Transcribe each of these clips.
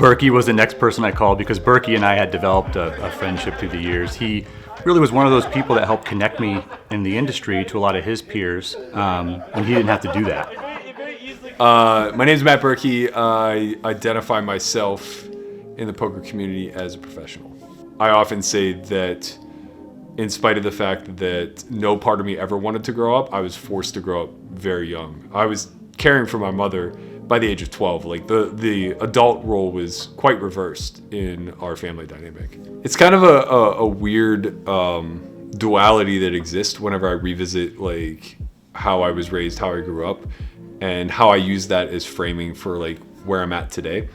Berkey was the next person I called because Berkey and I had developed a friendship through the years. He really was one of those people that helped connect me in the industry to a lot of his peers, and he didn't have to do that. My name's Matt Berkey. I identify myself in the poker community as a professional. I often say that in spite of the fact that no part of me ever wanted to grow up, I was forced to grow up very young. I was caring for my mother by the age of 12. Like the adult role was quite reversed in our family dynamic. It's kind of a weird duality that exists whenever I revisit like how I was raised, how I grew up, and how I use that as framing for like where I'm at today.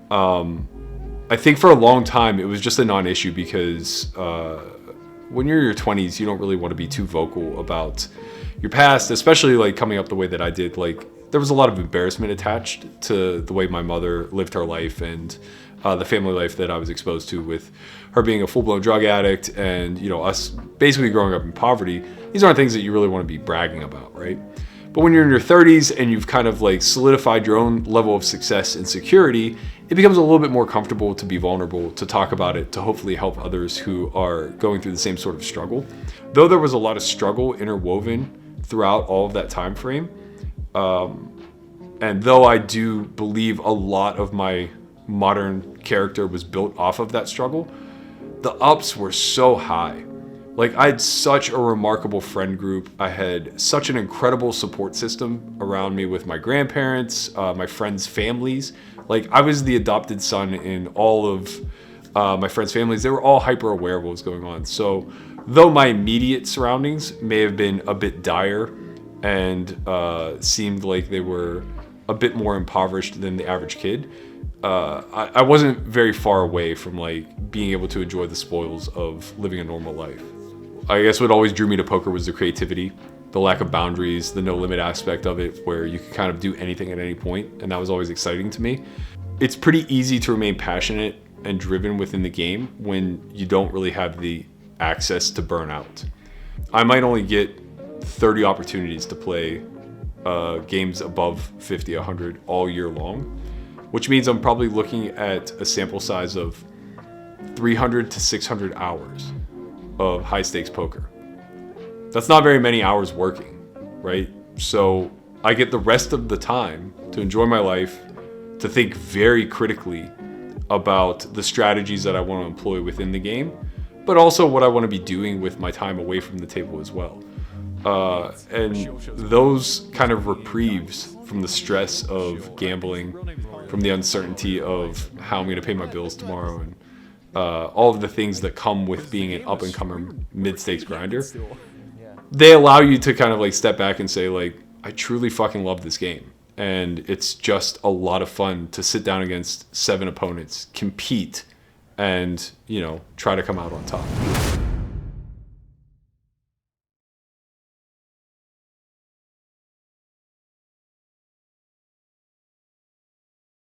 I think for a long time it was just a non-issue because when you're in your 20s, you don't really want to be too vocal about your past, especially like coming up the way that I did. Like there was a lot of embarrassment attached to the way my mother lived her life and the family life that I was exposed to, with her being a full-blown drug addict and, you know, us basically growing up in poverty. These aren't things that you really want to be bragging about, right? But when you're in your 30s and you've kind of like solidified your own level of success and security, it becomes a little bit more comfortable to be vulnerable, to talk about it, to hopefully help others who are going through the same sort of struggle. Though there was a lot of struggle interwoven throughout all of that time frame, and though I do believe a lot of my modern character was built off of that struggle, the ups were so high. Like I had such a remarkable friend group. I had such an incredible support system around me with my grandparents, my friends' families. Like I was the adopted son in all of my friends' families. They were all hyper aware of what was going on. So though my immediate surroundings may have been a bit dire and seemed like they were a bit more impoverished than the average kid, I wasn't very far away from like being able to enjoy the spoils of living a normal life. I guess what always drew me to poker was the creativity, the lack of boundaries, the no limit aspect of it, where you could kind of do anything at any point, and that was always exciting to me. It's pretty easy to remain passionate and driven within the game when you don't really have the access to burn out. I might only get 30 opportunities to play games above 50, 100 all year long, which means I'm probably looking at a sample size of 300 to 600 hours of high stakes poker. That's not very many hours working, right? So I get the rest of the time to enjoy my life, to think very critically about the strategies that I want to employ within the game, but also what I want to be doing with my time away from the table as well. And those kind of reprieves from the stress of gambling, from the uncertainty of how I'm going to pay my bills tomorrow, and all of the things that come with being an up-and-coming mid-stakes grinder, they allow you to kind of like step back and say like, I truly fucking love this game. And it's just a lot of fun to sit down against 7 opponents, compete, and, you know, try to come out on top.